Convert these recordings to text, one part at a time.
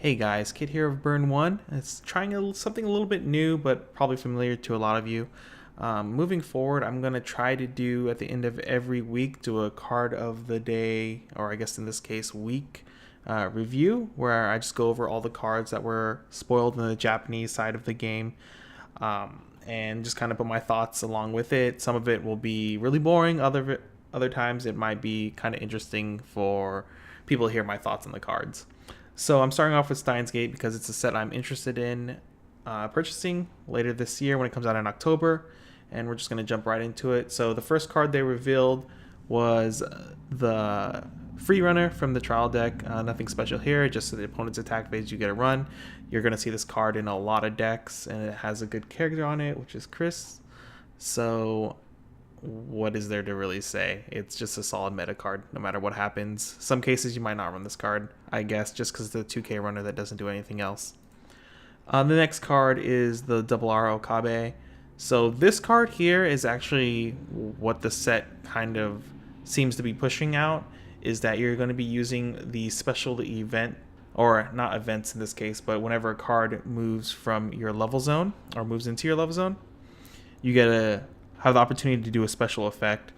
Hey guys, Kit here of Burn 1. It's trying something a little bit new, but probably familiar to a lot of you. Moving forward, I'm going to try to do at the end of every week, do a card of the day, or I guess in this case, week review, where I just go over all the cards that were spoiled in the Japanese side of the game. And just kind of put my thoughts along with it. Some of it will be really boring, other times it might be kind of interesting for people to hear my thoughts on the cards. So I'm starting off with Steins because it's a set I'm interested in purchasing later this year when it comes out in October, and we're just going to jump right into it. So the first card they revealed was the free runner from the trial deck. Nothing special here, just the opponent's attack phase you get a run. You're going to see this card in a lot of decks, and it has a good character on it, which is Chris. So what is there to really say? It's just a solid meta card no matter what happens. Some cases you might not run this card, I guess, just because it's the 2k runner that doesn't do anything else. The next card is the Double R Okabe. So this card here is actually what the set kind of seems to be pushing out, is that you're going to be using the special event, or not events in this case, but whenever a card moves from your level zone or moves into your level zone, you get to have the opportunity to do a special effect.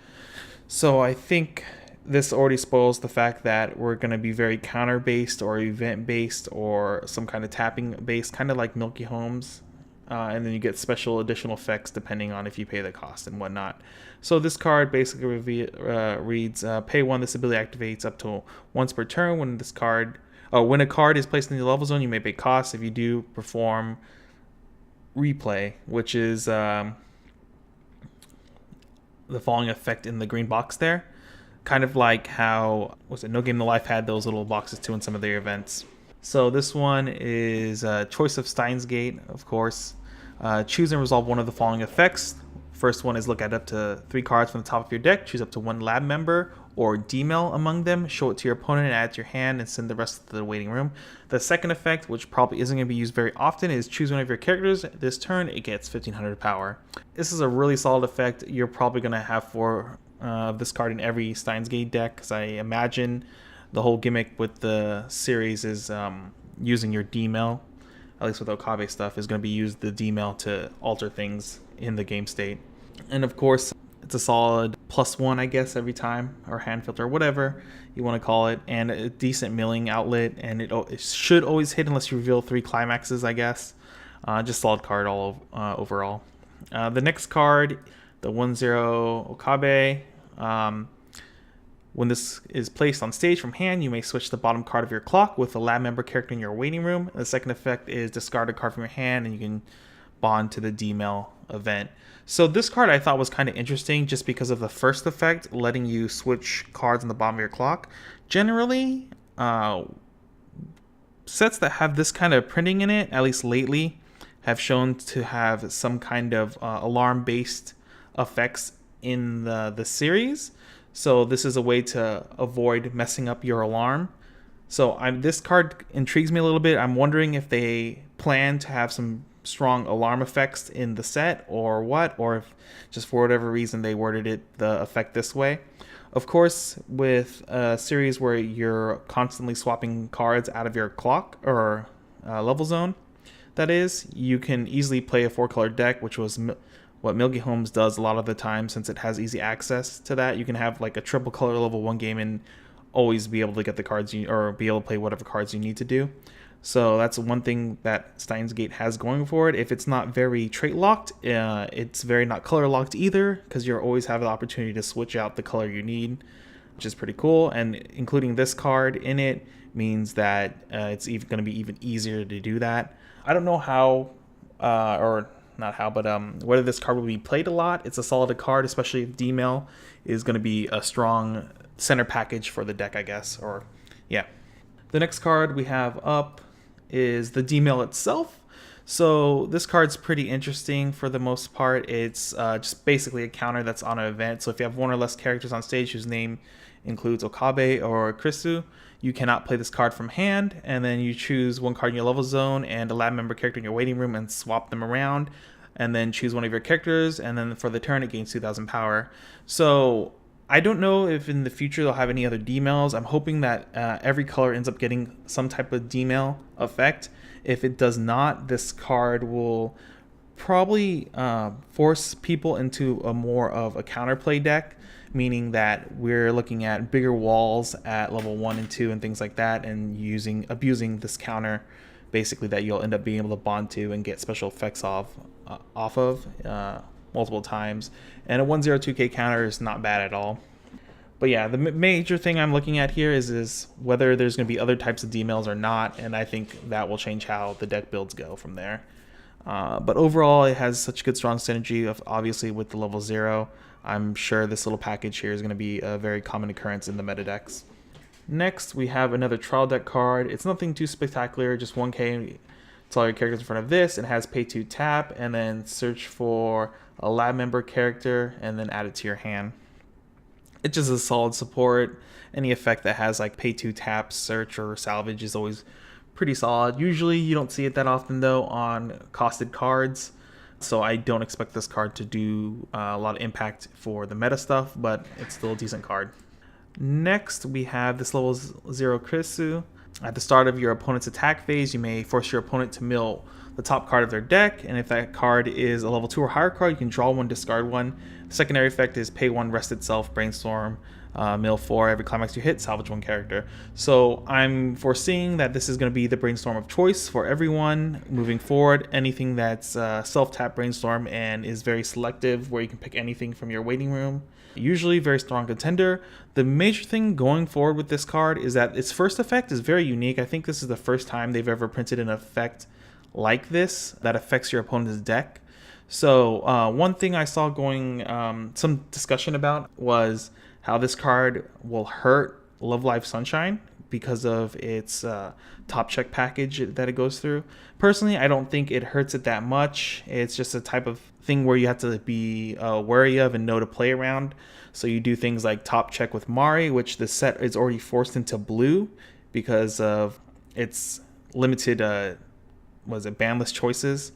So I think this already spoils the fact that we're going to be very counter based or event based or some kind of tapping based, kind of like Milky Homes. And then you get special additional effects depending on if you pay the cost and whatnot. So this card basically reads, pay 1, this ability activates up to once per turn. When a card is placed in the level zone, you may pay cost. If you do, perform replay, which is the following effect in the green box there, kind of like how No Game No Life had those little boxes too in some of their events. So this one is a choice of Steins, of course. Choose and resolve one of the following effects. First one is look at up to 3 cards from the top of your deck, choose up to 1 lab member or D-mail among them, show it to your opponent and add it to your hand, and send the rest to the waiting room. The second effect, which probably isn't going to be used very often, is choose one of your characters. This turn, it gets 1500 power. This is a really solid effect. You're probably going to have 4 of this card in every Steins deck, because I imagine the whole gimmick with the series is using your D-mail, at least with Okabe stuff, is going to be used the D-mail to alter things in the game state. And of course, it's a solid +1, I guess, every time, or hand filter, whatever you want to call it, and a decent milling outlet, and it should always hit unless you reveal 3 climaxes, I guess. Just solid card overall. The next card, the 1-0 Okabe. When this is placed on stage from hand, you may switch the bottom card of your clock with a lab member character in your waiting room. The second effect is discard a card from your hand, and you can bond to the D-mail event. So this card I thought was kind of interesting just because of the first effect, letting you switch cards on the bottom of your clock. Generally, sets that have this kind of printing in it, at least lately, have shown to have some kind of alarm-based effects in the series. So this is a way to avoid messing up your alarm. So this card intrigues me a little bit. I'm wondering if they plan to have some strong alarm effects in the set or what, or if just for whatever reason they worded it the effect this way. Of course, with a series where you're constantly swapping cards out of your clock or level zone, that is, you can easily play a 4-color deck, which was what Milky Homes does a lot of the time, since it has easy access to that. You can have like a triple color level 1 game and always be able to get the cards or be able to play whatever cards you need to do. So that's one thing that Steins has going for it. If it's not very trait locked, it's very not color locked either, because you always have the opportunity to switch out the color you need, which is pretty cool. And including this card in it means that it's even going to be even easier to do that. I don't know how, or not how, but whether this card will be played a lot. It's a solid card, especially if D-mail is going to be a strong center package for the deck, I guess. Or yeah. The next card we have up is the D-mail itself. So this card's pretty interesting for the most part. It's just basically a counter that's on an event. So if you have 1 or less characters on stage whose name includes Okabe or Krisu, you cannot play this card from hand, and then you choose 1 card in your level zone and a lab member character in your waiting room and swap them around, and then choose one of your characters, and then for the turn it gains 2,000 power. So I don't know if in the future they'll have any other D-mails. I'm hoping that every color ends up getting some type of D-mail effect. If it does not, this card will probably force people into a more of a counterplay deck, meaning that we're looking at bigger walls at level 1 and 2 and things like that, and abusing this counter, basically, that you'll end up being able to bond to and get special effects off of multiple times. And a 102k counter is not bad at all. But yeah, the major thing I'm looking at here is whether there's going to be other types of D-mails or not, and I think that will change how the deck builds go from there. But overall, it has such good strong synergy of obviously with the level 0. I'm sure this little package here is going to be a very common occurrence in the meta decks. Next, we have another trial deck card. It's nothing too spectacular, just 1k. It's all your characters in front of this. It has pay to tap and then search for a lab member character and then add it to your hand. It's just a solid support. Any effect that has like pay to tap, search, or salvage is always pretty solid. Usually you don't see it that often though on costed cards, so I don't expect this card to do a lot of impact for the meta stuff, but it's still a decent card. Next, we have this level 0 Krisu. At the start of your opponent's attack phase, you may force your opponent to mill the top card of their deck, and if that card is a level 2 or higher card, you can draw 1, discard 1. The secondary effect is pay 1, rest itself, brainstorm, mill 4, every climax you hit, salvage 1 character. So I'm foreseeing that this is going to be the brainstorm of choice for everyone moving forward. Anything that's self-tap brainstorm and is very selective, where you can pick anything from your waiting room. Usually very strong contender. The major thing going forward with this card is that its first effect is very unique. I think this is the first time they've ever printed an effect like this that affects your opponent's deck. So one thing I saw going some discussion about was how this card will hurt Love Live Sunshine because of its top check package that it goes through. Personally, I don't think it hurts it that much. It's just a type of thing where you have to be wary of and know to play around. So you do things like top check with Mari, which the set is already forced into blue because of its limited banless choices.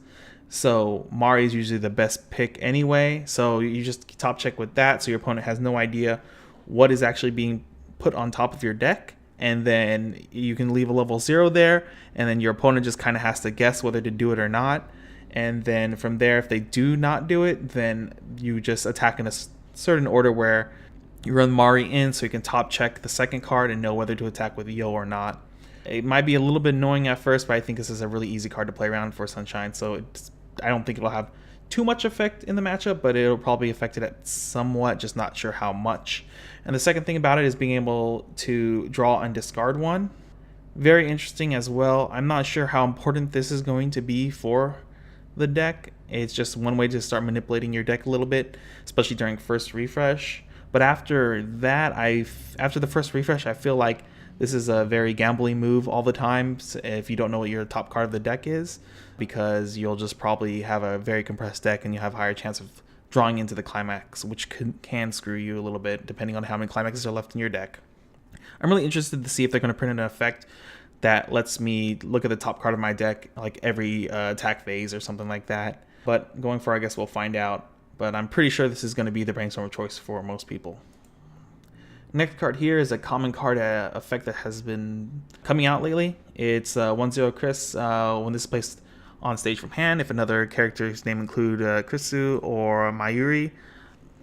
So Mari is usually the best pick anyway. So you just top check with that, so your opponent has no idea what is actually being put on top of your deck. And then you can leave a level 0 there, and then your opponent just kind of has to guess whether to do it or not. And then from there, if they do not do it, then you just attack in a certain order where you run Mari in so you can top check the second card and know whether to attack with Yo or not. It might be a little bit annoying at first, but I think this is a really easy card to play around for Sunshine. So I don't think it'll have too much effect in the matchup, but it'll probably affect it at somewhat, just not sure how much. And the second thing about it is being able to draw and discard 1. Very interesting as well. I'm not sure how important this is going to be for the deck. It's just one way to start manipulating your deck a little bit, especially during first refresh. But after that, after the first refresh, I feel like this is a very gambling move all the time if you don't know what your top card of the deck is, because you'll just probably have a very compressed deck and you have a higher chance of drawing into the climax, which can screw you a little bit depending on how many climaxes are left in your deck. I'm really interested to see if they're going to print an effect that lets me look at the top card of my deck like every attack phase or something like that. But going forward, I guess we'll find out. But I'm pretty sure this is going to be the brainstorm of choice for most people. Next card here is a common card effect that has been coming out lately. It's 1-0 Chris. When this is placed on stage from hand, if another character's name include Krisu or Mayuri,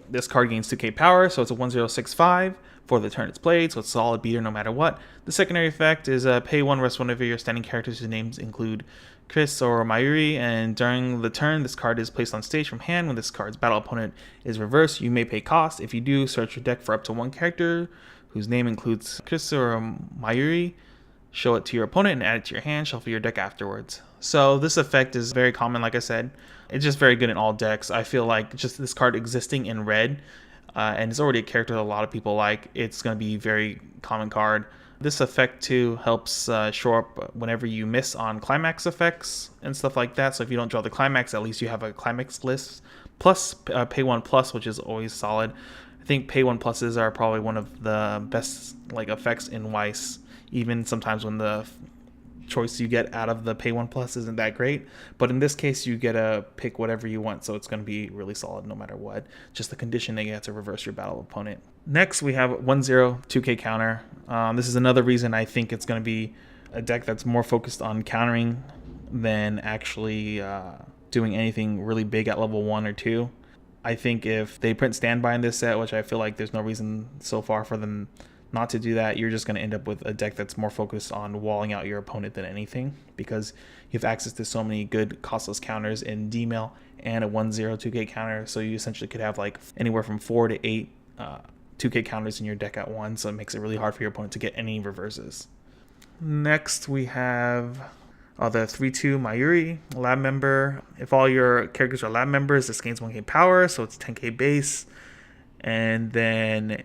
this card gains 2k power, so it's a 1-0-6-5 for the turn it's played, so it's a solid beater no matter what. The secondary effect is pay 1, rest 1 of your standing characters whose names include Chris or Mayuri, and during the turn this card is placed on stage from hand. When this card's battle opponent is reversed, you may pay cost. If you do, search your deck for up to 1 character whose name includes Chris or Mayuri, show it to your opponent and add it to your hand, shuffle your deck afterwards. So this effect is very common, like I said. It's just very good in all decks. I feel like just this card existing in red, and it's already a character that a lot of people like, it's going to be a very common card. This effect too helps show up whenever you miss on climax effects and stuff like that. So if you don't draw the climax, at least you have a climax list. Plus pay 1 plus, which is always solid. I think pay 1 pluses are probably one of the best effects in Weiss. Even sometimes when the choice you get out of the Pay 1 Plus isn't that great. But in this case, you get to pick whatever you want, so it's going to be really solid no matter what. Just the condition that you have to reverse your battle opponent. Next, we have 1-0 2K counter. This is another reason I think it's going to be a deck that's more focused on countering than actually doing anything really big at level 1 or 2. I think if they print standby in this set, which I feel like there's no reason so far for them not to do that, you're just going to end up with a deck that's more focused on walling out your opponent than anything, because you have access to so many good costless counters in D-Mail and a 1-0 2K counter. So you essentially could have like anywhere from 4 to 8 2K counters in your deck at once, so it makes it really hard for your opponent to get any reverses. Next, we have the 3-2 Mayuri, lab member. If all your characters are lab members, this gains 1k power, so it's 10k base. And then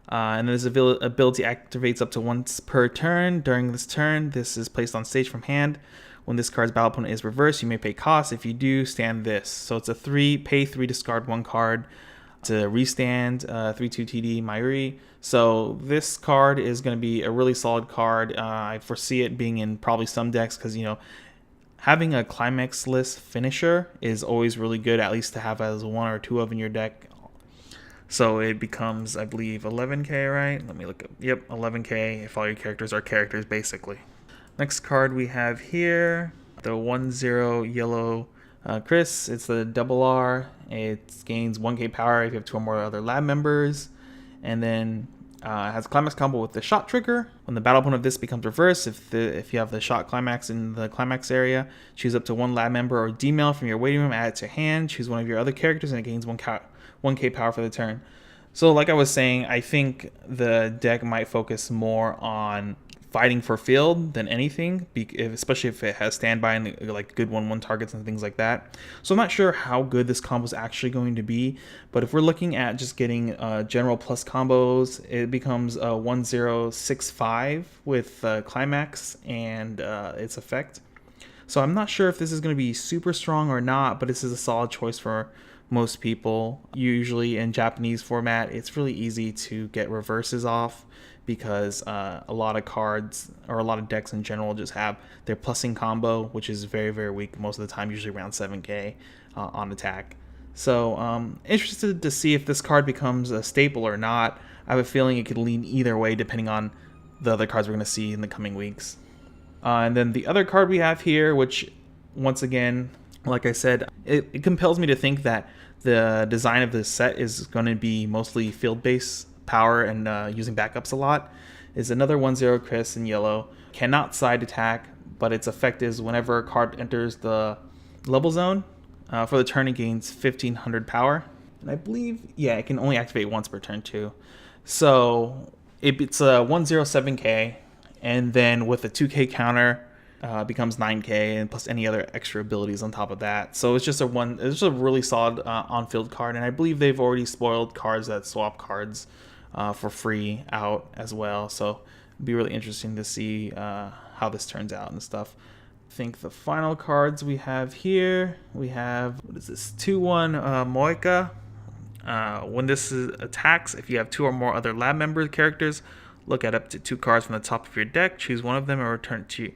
this ability activates up to once per turn. During this turn, this is placed on stage from hand. When this card's battle opponent is reversed, you may pay cost. If you do, stand this. So it's a pay 3, discard 1 card to restand 3-2 TD Mayuri. So this card is going to be a really solid card. I foresee it being in probably some decks because, you know, having a climax-less finisher is always really good, at least to have as 1 or 2 of in your deck. So it becomes, I believe, 11k, right? Let me look up. Yep, 11k if all your characters are characters, basically. Next card we have here, the 1-0 yellow Chris. It's the double R. It gains 1k power if you have 2 or more other lab members. And then it has a climax combo with the shot trigger. When the battle opponent of this becomes reversed, if you have the shot climax in the climax area, choose up to 1 lab member or D-Mail from your waiting room, add it to hand, choose one of your other characters, and it gains 1k power for the turn. So like I was saying, I think the deck might focus more on fighting for field than anything, especially if it has standby and like good 1-1 targets and things like that. So I'm not sure how good this combo is actually going to be, but if we're looking at just getting general plus combos, it becomes a 1-0-6-5 with climax and its effect. So I'm not sure if this is going to be super strong or not, but this is a solid choice for most people. Usually in Japanese format, it's really easy to get reverses off because a lot of cards or a lot of decks in general just have their plussing combo, which is very, very weak most of the time, usually around 7k on attack. So interested to see if this card becomes a staple or not. I have a feeling it could lean either way depending on the other cards we're going to see in the coming weeks. And then the other card we have here, which once again, like I said, it compels me to think that the design of this set is going to be mostly field-based power and using backups a lot, is another 1-0 Chris in yellow. Cannot side attack, but its effect is whenever a card enters the level zone, for the turn it gains 1500 power. And I believe, yeah, it can only activate once per turn too. So it's a 1-0-7k, and then with a 2k counter, becomes 9k, and plus any other extra abilities on top of that. So it's just a really solid on-field card, and I believe they've already spoiled cards that swap cards for free out as well. So it'd be really interesting to see how this turns out and stuff. I think the final cards we have here, we have, what is this, 2-1 Moika. When this attacks, if you have 2 or more other lab member characters, look at up to 2 cards from the top of your deck, choose one of them, and return it to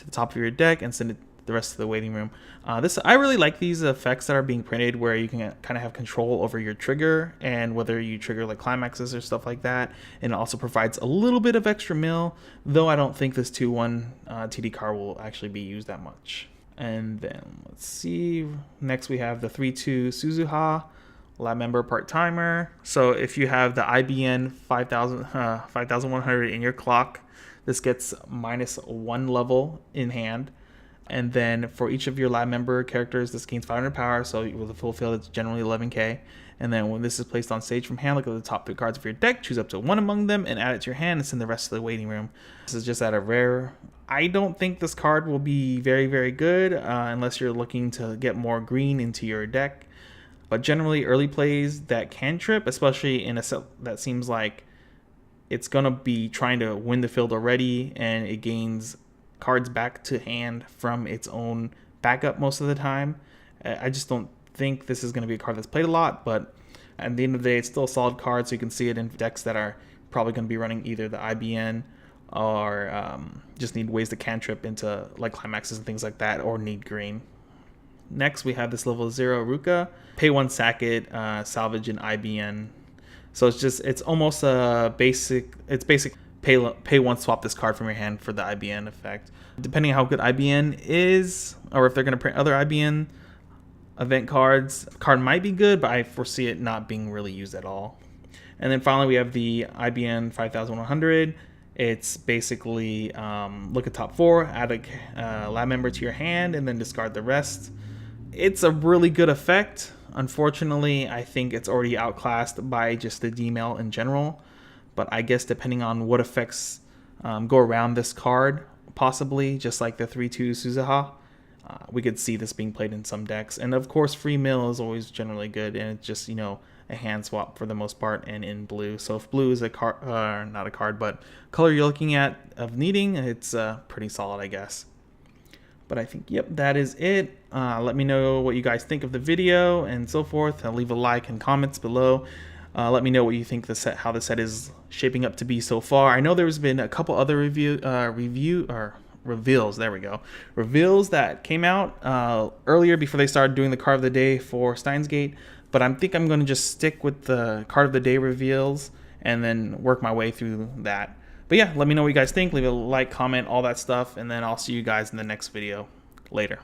the top of your deck and send it the rest of the waiting room. I really like these effects that are being printed where you can kind of have control over your trigger and whether you trigger like climaxes or stuff like that. And it also provides a little bit of extra mill, though I don't think this 2-1 TD card will actually be used that much. And then let's see, next we have the 3-2 Suzuha, lab member part-timer. So if you have the IBN 5100 in your clock, this gets -1 level in hand. And then for each of your lab member characters, this gains 500 power. So with a full field, it's generally 11k. And then when this is placed on stage from hand, look at the top 3 cards of your deck, choose up to 1 among them, and add it to your hand and send the rest to the waiting room. This is just at a rare. I don't think this card will be very, very good unless you're looking to get more green into your deck. But generally, early plays that can trip, especially in a set that seems like it's going to be trying to win the field already, and it gains cards back to hand from its own backup most of the time. I just don't think this is going to be a card that's played a lot, but at the end of the day, it's still a solid card, so you can see it in decks that are probably going to be running either the IBN or just need ways to cantrip into like climaxes and things like that, or need green. Next, we have this level 0 Ruka. Pay 1 sack it, salvage an IBN. So it's almost a basic, pay 1 swap this card from your hand for the IBN effect. Depending on how good IBN is, or if they're going to print other IBN event cards, the card might be good, but I foresee it not being really used at all. And then finally, we have the IBN 5100. It's basically look at top 4, add a lab member to your hand, and then discard the rest. It's a really good effect. Unfortunately, I think it's already outclassed by just the D-mail in general. But I guess depending on what effects go around this card, possibly, just like the 3-2 Suzuha, we could see this being played in some decks. And of course, free mill is always generally good, and it's just, a hand swap for the most part, and in blue. So if blue is a card, not a card, but color you're looking at of needing, it's pretty solid, I guess. But I think, yep, that is it. Let me know what you guys think of the video and so forth. Leave a like and comments below. Let me know what you think how the set is shaping up to be so far. I know there's been a couple other reveals. There we go. Reveals that came out earlier before they started doing the card of the day for Steins. But I think I'm going to just stick with the card of the day reveals and then work my way through that. But yeah, let me know what you guys think. Leave a like, comment, all that stuff, and then I'll see you guys in the next video. Later.